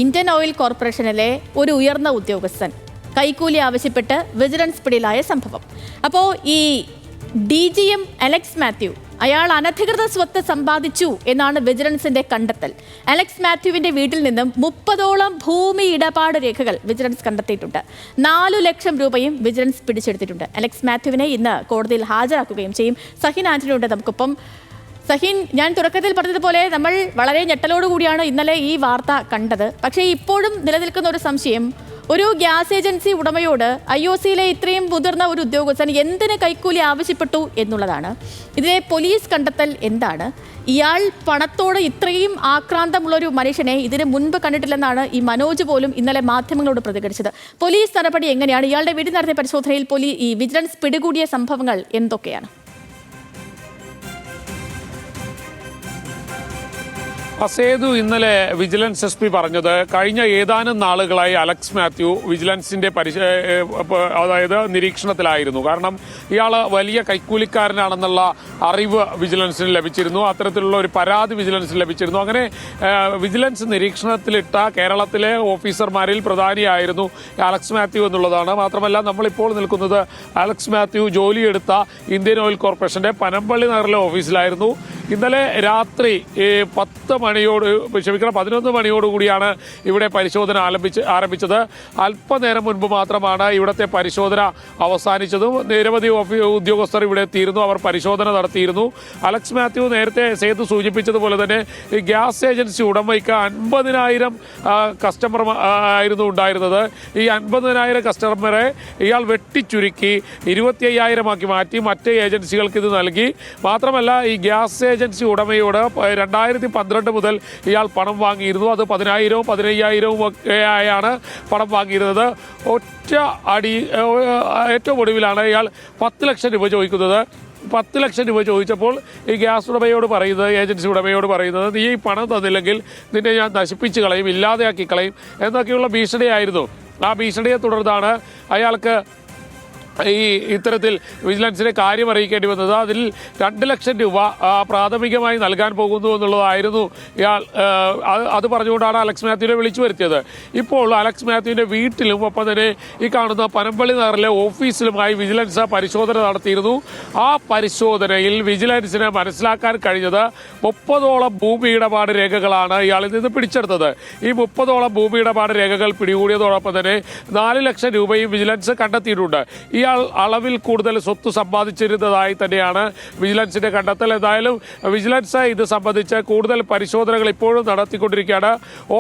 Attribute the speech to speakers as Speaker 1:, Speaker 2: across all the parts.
Speaker 1: Indian oil കോർപ്പറേഷനിലെ ഒരു ഉയർന്ന ഉദ്യോഗസ്ഥൻ കൈക്കൂലി ആവശ്യപ്പെട്ട് വിജിലൻസ് പിടിയിലായ സംഭവം. അപ്പോൾ ഈ DGM അലക്സ് മാത്യു അയാൾ അനധികൃത സ്വത്ത് സമ്പാദിച്ചു എന്നാണ് വിജിലൻസിന്റെ കണ്ടെത്തൽ. അലക്സ് മാത്യുവിന്റെ വീട്ടിൽ നിന്നും 30ഓളം ഭൂമി ഇടപാട് രേഖകൾ വിജിലൻസ് കണ്ടെത്തിയിട്ടുണ്ട്. 4 ലക്ഷം രൂപയും വിജിലൻസ് പിടിച്ചെടുത്തിട്ടുണ്ട്. അലക്സ് മാത്യുവിനെ ഇന്ന് കോടതിയിൽ ഹാജരാക്കുകയും ചെയ്യും. സഹിൻ ആന്റണി ഉണ്ട് നമുക്കൊപ്പം. സഹിൻ, ഞാൻ തുടക്കത്തിൽ പറഞ്ഞതുപോലെ നമ്മൾ വളരെ ഞെട്ടലോടുകൂടിയാണ് ഇന്നലെ ഈ വാർത്ത കണ്ടത്. പക്ഷേ ഇപ്പോഴും നിലനിൽക്കുന്ന ഒരു സംശയം, ഒരു ഗ്യാസ് ഏജൻസി ഉടമയോട് IOCയിലെ ഇത്രയും മുതിർന്ന ഒരു ഉദ്യോഗസ്ഥൻ എന്തിന് കൈക്കൂലി ആവശ്യപ്പെട്ടു എന്നുള്ളതാണ്. ഇതിലെ പോലീസ് കണ്ടെത്തൽ എന്താണ്? ഇയാൾ പണത്തോട് ഇത്രയും ആക്രാന്തമുള്ളൊരു മനുഷ്യനെ ഇതിന് മുൻപ് കണ്ടിട്ടില്ലെന്നാണ് ഈ മനോജ് പോലും ഇന്നലെ മാധ്യമങ്ങളോട് പ്രതികരിച്ചത്. പോലീസ് നടപടി എങ്ങനെയാണ്? ഇയാളുടെ വീട്ടിൽ നടത്തിയ പരിശോധനയിൽ ഈ വിജിലൻസ് പിടികൂടിയ സംഭവങ്ങൾ എന്തൊക്കെയാണ്?
Speaker 2: സേതു, ഇന്നലെ വിജിലൻസ് SP പറഞ്ഞത് കഴിഞ്ഞ ഏതാനും നാളുകളായി അലക്സ് മാത്യു വിജിലൻസിന്റെ അതായത് നിരീക്ഷണത്തിലായിരുന്നു. കാരണം ഇയാൾ വലിയ കൈക്കൂലിക്കാരനാണെന്നുള്ള അറിവ് വിജിലൻസിന് ലഭിച്ചിരുന്നു. അത്തരത്തിലുള്ള ഒരു പരാതി വിജിലൻസിന് ലഭിച്ചിരുന്നു. അങ്ങനെ വിജിലൻസ് നിരീക്ഷണത്തിലിട്ട കേരളത്തിലെ ഓഫീസർമാരിൽ പ്രധാനിയായിരുന്നു അലക്സ് മാത്യു എന്നുള്ളതാണ്. മാത്രമല്ല, നമ്മളിപ്പോൾ നിൽക്കുന്നത് അലക്സ് മാത്യു ജോലിയെടുത്ത ഇന്ത്യൻ ഓയിൽ കോർപ്പറേഷന്റെ പനമ്പള്ളി നഗറിലെ ഓഫീസിലായിരുന്നു. ഇന്നലെ രാത്രി 11 മണിയോടുകൂടിയാണ് ഇവിടെ പരിശോധന ആരംഭിച്ചത്. അല്പനേരം മുൻപ് മാത്രമാണ് ഇവിടുത്തെ പരിശോധന അവസാനിച്ചതും. നിരവധി ഉദ്യോഗസ്ഥർ ഇവിടെ എത്തിയിരുന്നു, അവർ പരിശോധന നടത്തിയിരുന്നു. അലക്സ് മാത്യു നേരത്തെ സേതു സൂചിപ്പിച്ചതുപോലെ തന്നെ ഈ ഗ്യാസ് ഏജൻസി ഉടമയ്ക്ക് 50,000 കസ്റ്റമർ ആയിരുന്നു ഉണ്ടായിരുന്നത്. ഈ 50,000 കസ്റ്റമറെ ഇയാൾ വെട്ടിച്ചുരുക്കി 25,000 ആക്കി മാറ്റി മറ്റ് ഏജൻസികൾക്ക് ഇത് നൽകി. മാത്രമല്ല, ഈ ഗ്യാസ് ഏജൻസി ഉടമയോട് 2012 മുതൽ ഇയാൾ പണം വാങ്ങിയിരുന്നു. അത് 10,000-വും 15,000-വും ഒക്കെ ആയാണ് പണം വാങ്ങിയിരുന്നത്. ഏറ്റവും ഒടുവിലാണ് ഇയാൾ 10 ലക്ഷം രൂപ ചോദിക്കുന്നത്. 10 ലക്ഷം രൂപ ചോദിച്ചപ്പോൾ ഈ ഗ്യാസ് ഉടമയോട് പറയുന്നത്, ഏജൻസി ഉടമയോട് പറയുന്നത്, നീ ഈ പണം തന്നില്ലെങ്കിൽ നിന്നെ ഞാൻ നശിപ്പിച്ച് കളയും, ഇല്ലാതെയാക്കി കളയും എന്നൊക്കെയുള്ള ഭീഷണിയായിരുന്നു. ആ ഭീഷണിയെ തുടർന്നാണ് അയാൾക്ക് ഇത്തരത്തിൽ വിജിലൻസിനെ കാര്യം അറിയിക്കേണ്ടി വന്നത്. അതിൽ 2 ലക്ഷം രൂപ പ്രാഥമികമായി നൽകാൻ പോകുന്നു എന്നുള്ളതായിരുന്നു ഇയാൾ. അത് പറഞ്ഞുകൊണ്ടാണ് അലക്സ് മാത്യുവിനെ വിളിച്ചു വരുത്തിയത്. ഇപ്പോൾ അലക്സ് മാത്യുവിൻ്റെ വീട്ടിലും ഒപ്പം തന്നെ ഈ കാണുന്ന പനമ്പള്ളി നഗറിലെ ഓഫീസിലുമായി വിജിലൻസ് പരിശോധന നടത്തിയിരുന്നു. ആ പരിശോധനയിൽ വിജിലൻസിന് മനസ്സിലാക്കാൻ കഴിഞ്ഞത് 30ഓളം ഭൂമി ഇടപാട് രേഖകളാണ് ഇയാളിൽ നിന്ന് പിടിച്ചെടുത്തത്. ഈ 30ഓളം ഭൂമി ഇടപാട് രേഖകൾ പിടികൂടിയതോടൊപ്പം തന്നെ 4 ലക്ഷം രൂപയും വിജിലൻസ് കണ്ടെത്തിയിട്ടുണ്ട്. ഇയാൾ അളവിൽ കൂടുതൽ സ്വത്ത് സമ്പാദിച്ചിരുന്നതായി തന്നെയാണ് വിജിലൻസിന്റെ കണ്ടെത്തൽ. എന്തായാലും വിജിലൻസ് ഇത് സംബന്ധിച്ച് കൂടുതൽ പരിശോധനകൾ ഇപ്പോഴും നടത്തിക്കൊണ്ടിരിക്കുകയാണ്.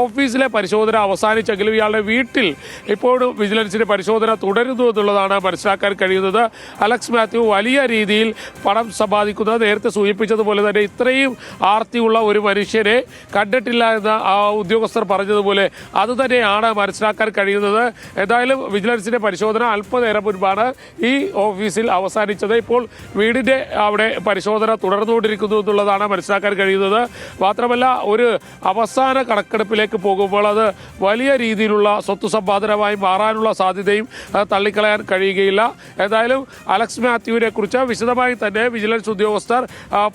Speaker 2: ഓഫീസിലെ പരിശോധന അവസാനിച്ചെങ്കിലും ഇയാളുടെ വീട്ടിൽ ഇപ്പോഴും വിജിലൻസിന്റെ പരിശോധന തുടരുന്നു എന്നുള്ളതാണ് മനസ്സിലാക്കാൻ കഴിയുന്നത്. അലക്സ് മാത്യു വലിയ രീതിയിൽ പണം സമ്പാദിക്കുന്നത്, നേരത്തെ സൂചിപ്പിച്ചതുപോലെ തന്നെ ഇത്രയും ആർത്തിയുള്ള ഒരു മനുഷ്യനെ കണ്ടിട്ടില്ല എന്ന് ഉദ്യോഗസ്ഥർ പറഞ്ഞതുപോലെ അത് തന്നെയാണ് മനസ്സിലാക്കാൻ കഴിയുന്നത്. എന്തായാലും വിജിലൻസിന്റെ പരിശോധന അല്പനേരം മുൻപാണ് ഈ ഓഫീസിൽ അവസാനിച്ചത്. ഇപ്പോൾ വീടിന്റെ അവിടെ പരിശോധന തുടർന്നുകൊണ്ടിരിക്കുന്നു എന്നുള്ളതാണ് മനസ്സിലാക്കാൻ കഴിയുന്നത്. മാത്രമല്ല, ഒരു അവസാന കണക്കെടുപ്പിലേക്ക് പോകുമ്പോൾ അത് വലിയ രീതിയിലുള്ള സ്വത്ത് സമ്പാദനമായി മാറാനുള്ള സാധ്യതയും തള്ളിക്കളയാൻ കഴിയുകയില്ല. എന്തായാലും അലക്സ് മാത്യുവിനെ കുറിച്ച് വിശദമായി തന്നെ വിജിലൻസ് ഉദ്യോഗസ്ഥർ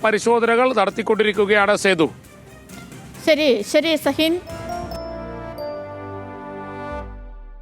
Speaker 2: പരിശോധനകൾ നടത്തിക്കൊണ്ടിരിക്കുകയാണ്. സേതു,
Speaker 1: ശരി സഹിൻ.